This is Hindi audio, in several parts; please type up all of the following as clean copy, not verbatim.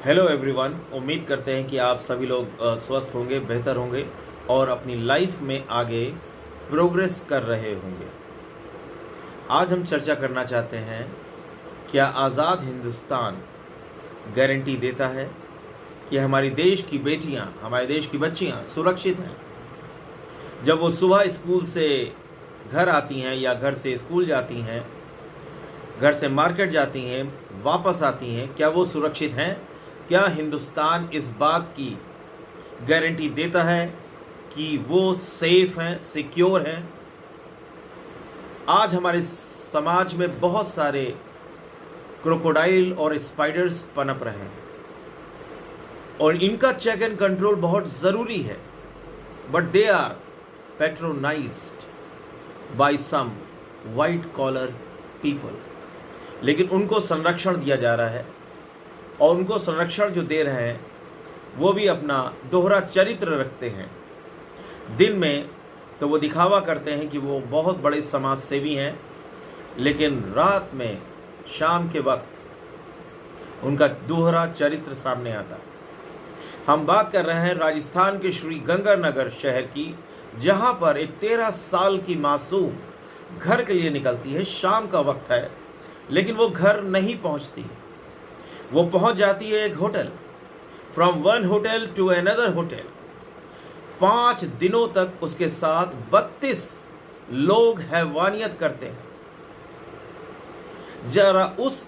Hello everyone. उम्मीद करते हैं कि आप सभी लोग स्वस्थ होंगे, बेहतर होंगे और अपनी लाइफ में आगे प्रोग्रेस कर रहे होंगे। आज हम चर्चा करना चाहते हैं, क्या आज़ाद हिंदुस्तान गारंटी देता है कि हमारी देश की बेटियां, हमारे देश की बच्चियां सुरक्षित हैं? जब वो सुबह स्कूल से घर आती हैं या घर से स्कूल जाती हैं, घर से मार्केट जाती हैं, वापस आती हैं, क्या वो सुरक्षित हैं? क्या हिंदुस्तान इस बात की गारंटी देता है कि वो सेफ हैं, सिक्योर हैं? आज हमारे समाज में बहुत सारे क्रोकोडाइल और स्पाइडर्स पनप रहे हैं और इनका चेक एंड कंट्रोल बहुत ज़रूरी है, but they are patronised by some white collar people. लेकिन उनको संरक्षण दिया जा रहा है और उनको संरक्षण जो दे रहे हैं वो भी अपना दोहरा चरित्र रखते हैं। दिन में तो वो दिखावा करते हैं कि वो बहुत बड़े समाज सेवी हैं, लेकिन रात में, शाम के वक्त उनका दोहरा चरित्र सामने आता है। हम बात कर रहे हैं राजस्थान के श्री गंगानगर शहर की, जहां पर एक 13 साल की मासूम घर के लिए निकलती है। शाम का वक्त है, लेकिन वो घर नहीं पहुंचती है। वो पहुंच जाती है एक hotel. From one hotel to another hotel. 5 दिनों तक उसके साथ 32 लोग हैवानियत करते हैं। जरा उस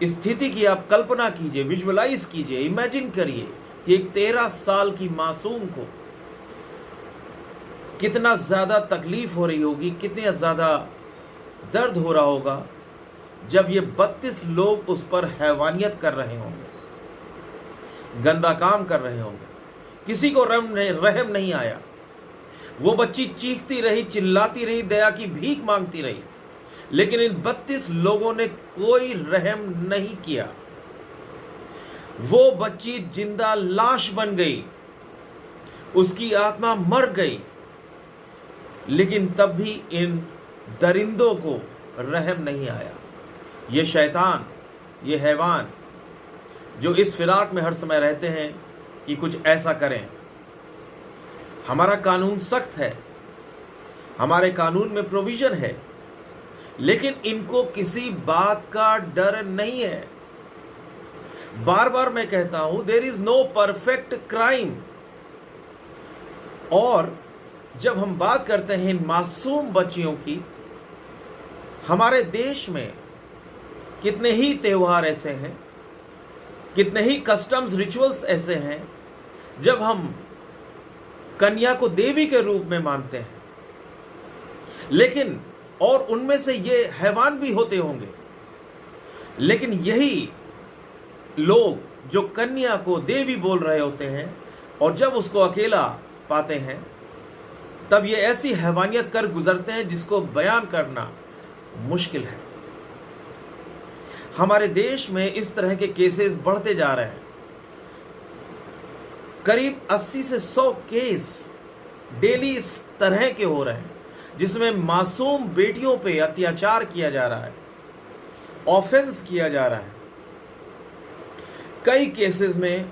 स्थिति की आप कल्पना कीजिए, विजुअलाइज कीजिए, इमेजिन करिए कि एक 13 साल की मासूम को कितना ज्यादा तकलीफ हो रही होगी, कितना ज्यादा दर्द हो रहा होगा जब ये 32 लोग उस पर हैवानियत कर रहे होंगे, गंदा काम कर रहे होंगे। किसी को रहम नहीं आया। वो बच्ची चीखती रही, चिल्लाती रही, दया की भीख मांगती रही, लेकिन इन 32 लोगों ने कोई रहम नहीं किया। वो बच्ची जिंदा लाश बन गई, उसकी आत्मा मर गई, लेकिन तब भी इन दरिंदों को रहम नहीं आया। ये शैतान, ये हैवान जो इस फिराक में हर समय रहते हैं कि कुछ ऐसा करें। हमारा कानून सख्त है, हमारे कानून में प्रोविजन है, लेकिन इनको किसी बात का डर नहीं है। बार बार मैं कहता हूं, there is no perfect crime. और जब हम बात करते हैं इन मासूम बच्चियों की, हमारे देश में कितने ही त्योहार ऐसे हैं, कितने ही कस्टम्स, रिचुअल्स ऐसे हैं जब हम कन्या को देवी के रूप में मानते हैं, लेकिन और उनमें से ये हैवान भी होते होंगे, लेकिन यही लोग जो कन्या को देवी बोल रहे होते हैं और जब उसको अकेला पाते हैं तब ये ऐसी हैवानियत कर गुजरते हैं जिसको बयान करना मुश्किल है। हमारे देश में इस तरह के केसेस बढ़ते जा रहे हैं। करीब 80 से 100 केस डेली इस तरह के हो रहे हैं, जिसमें मासूम बेटियों पे अत्याचार किया जा रहा है, ऑफेंस किया जा रहा है। कई केसेस में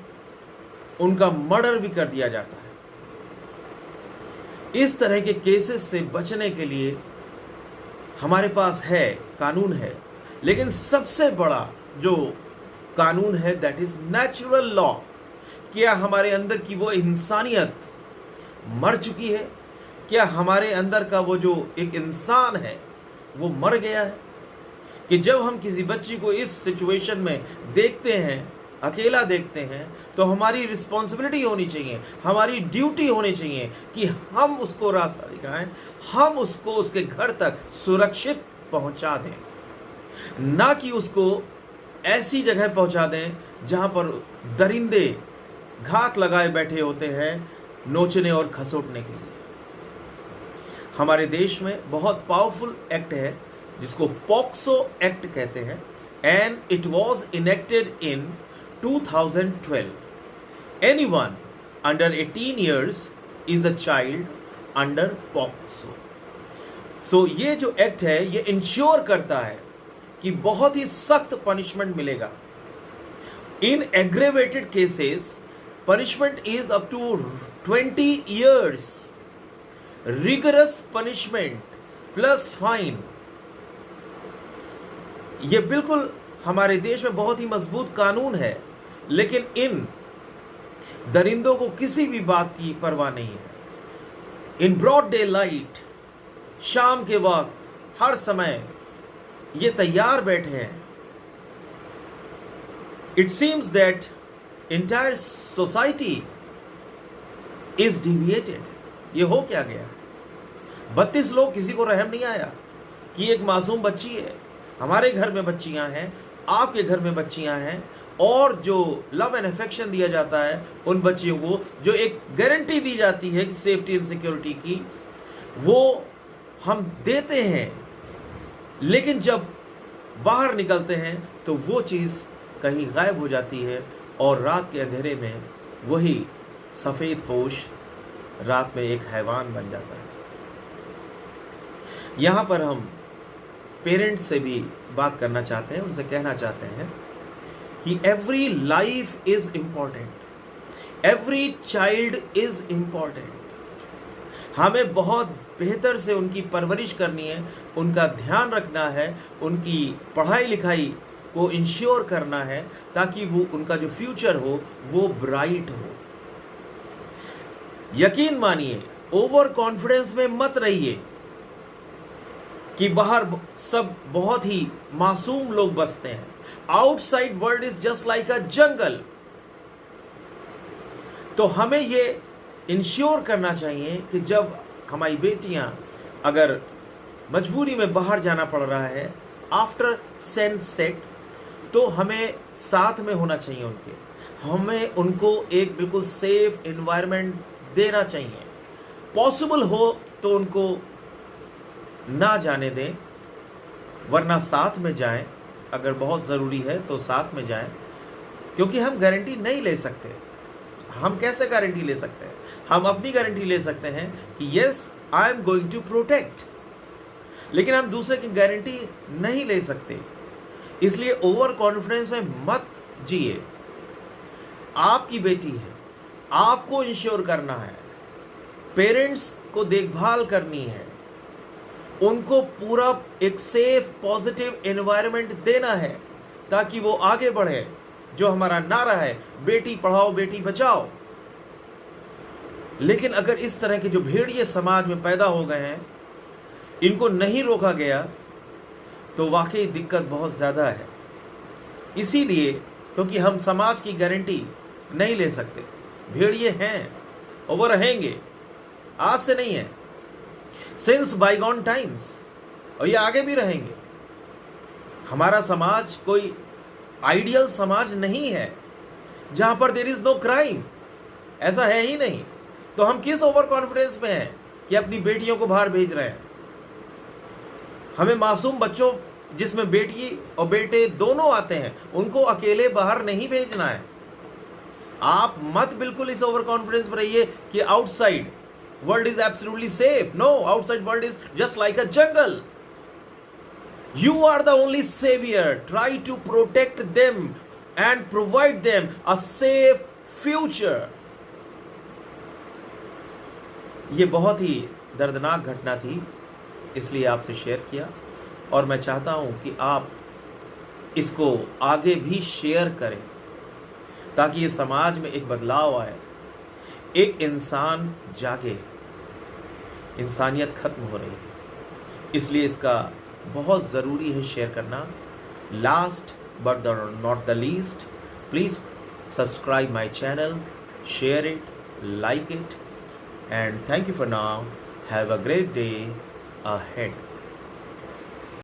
उनका मर्डर भी कर दिया जाता है। इस तरह के केसेस से बचने के लिए हमारे पास है, कानून है, लेकिन सबसे बड़ा जो कानून है दैट इज नेचुरल लॉ। क्या हमारे अंदर की वो इंसानियत मर चुकी है? क्या हमारे अंदर का वो जो एक इंसान है वो मर गया है? कि जब हम किसी बच्ची को इस सिचुएशन में देखते हैं, अकेला देखते हैं, तो हमारी रिस्पॉन्सिबिलिटी होनी चाहिए, हमारी ड्यूटी होनी चाहिए कि हम उसको रास्ता दिखाएं, हम उसको उसके घर तक सुरक्षित पहुंचा दें, ना कि उसको ऐसी जगह पहुंचा दें जहां पर दरिंदे घात लगाए बैठे होते हैं नोचने और खसोटने के लिए। हमारे देश में बहुत पावरफुल एक्ट है जिसको पॉक्सो एक्ट कहते हैं, and it was enacted in 2012. Anyone under 18 years is a child under POCSO. So ये जो एक्ट है ये इंश्योर करता है कि बहुत ही सख्त पनिशमेंट मिलेगा In aggravated cases, punishment is up to 20 years. Rigorous punishment plus fine. ये बिल्कुल हमारे देश में बहुत ही मजबूत कानून है, लेकिन इन दरिंदों को किसी भी बात की परवाह नहीं है। इन ब्रॉड डे लाइट, शाम के वक्त हर समय ये तैयार बैठे हैं। It seems that entire society is deviated. ये हो क्या गया? 32 लोग, किसी को रहम नहीं आया कि एक मासूम बच्ची है। हमारे घर में बच्चियां हैं, आपके घर में बच्चियां हैं, और जो लव एंड अफेक्शन दिया जाता है उन बच्चियों को, जो एक गारंटी दी जाती है सेफ्टी एंड सिक्योरिटी की, वो हम देते हैं, लेकिन जब बाहर निकलते हैं तो वो चीज़ कहीं गायब हो जाती है और रात के अंधेरे में वही सफ़ेद पोश रात में एक हैवान बन जाता है। यहाँ पर हम पेरेंट्स से भी बात करना चाहते हैं, उनसे कहना चाहते हैं कि every life is important, every child is important. हमें बहुत बेहतर से उनकी परवरिश करनी है, उनका ध्यान रखना है, उनकी पढ़ाई लिखाई को इंश्योर करना है, ताकि वो उनका जो फ्यूचर हो वो ब्राइट हो। यकीन मानिए, ओवर कॉन्फिडेंस में मत रहिए कि बाहर सब बहुत ही मासूम लोग बसते हैं। Outside world is just like a jungle. तो हमें ये इंश्योर करना चाहिए कि जब हमारी बेटियां अगर मजबूरी में बाहर जाना पड़ रहा है आफ्टर सनसेट, तो हमें साथ में होना चाहिए उनके। हमें उनको एक बिल्कुल सेफ एनवायरनमेंट देना चाहिए। पॉसिबल हो तो उनको ना जाने दें, वरना साथ में जाएं। अगर बहुत ज़रूरी है तो साथ में जाएं, क्योंकि हम गारंटी नहीं ले सकते। हम कैसे गारंटी ले सकते हैं? हम अपनी गारंटी ले सकते हैं कि yes I am going to protect, लेकिन हम दूसरे की गारंटी नहीं ले सकते। इसलिए ओवर कॉन्फिडेंस में मत जिए। आपकी बेटी है, आपको इंश्योर करना है, पेरेंट्स को देखभाल करनी है, उनको पूरा एक सेफ पॉजिटिव एनवायरनमेंट देना है ताकि वो आगे बढ़े। जो हमारा नारा है, बेटी पढ़ाओ बेटी बचाओ। लेकिन अगर इस तरह के जो भेड़िए समाज में पैदा हो गए हैं, इनको नहीं रोका गया तो वाकई दिक्कत बहुत ज़्यादा है। इसीलिए, क्योंकि हम समाज की गारंटी नहीं ले सकते, भेड़िए हैं और वो रहेंगे, आज से नहीं है, सिंस बाइगॉन टाइम्स, और ये आगे भी रहेंगे। हमारा समाज कोई आइडियल समाज नहीं है जहां पर देयर इज नो क्राइम, ऐसा है ही नहीं। तो हम किस ओवर कॉन्फिडेंस में हैं कि अपनी बेटियों को बाहर भेज रहे हैं? हमें मासूम बच्चों, जिसमें बेटी और बेटे दोनों आते हैं, उनको अकेले बाहर नहीं भेजना है। आप मत बिल्कुल इस ओवर कॉन्फिडेंस में रहिए कि outside world is absolutely safe. No, outside world is just like a jungle. You are the only savior. Try to protect them and provide them a safe future. ये बहुत ही दर्दनाक घटना थी, इसलिए आपसे शेयर किया, और मैं चाहता हूं कि आप इसको आगे भी शेयर करें ताकि ये समाज में एक बदलाव आए, एक इंसान जागे। इंसानियत खत्म हो रही है, इसलिए इसका बहुत ज़रूरी है शेयर करना। Last but not the least, please subscribe my channel, share it, like it, and thank you for now. Have a great day ahead.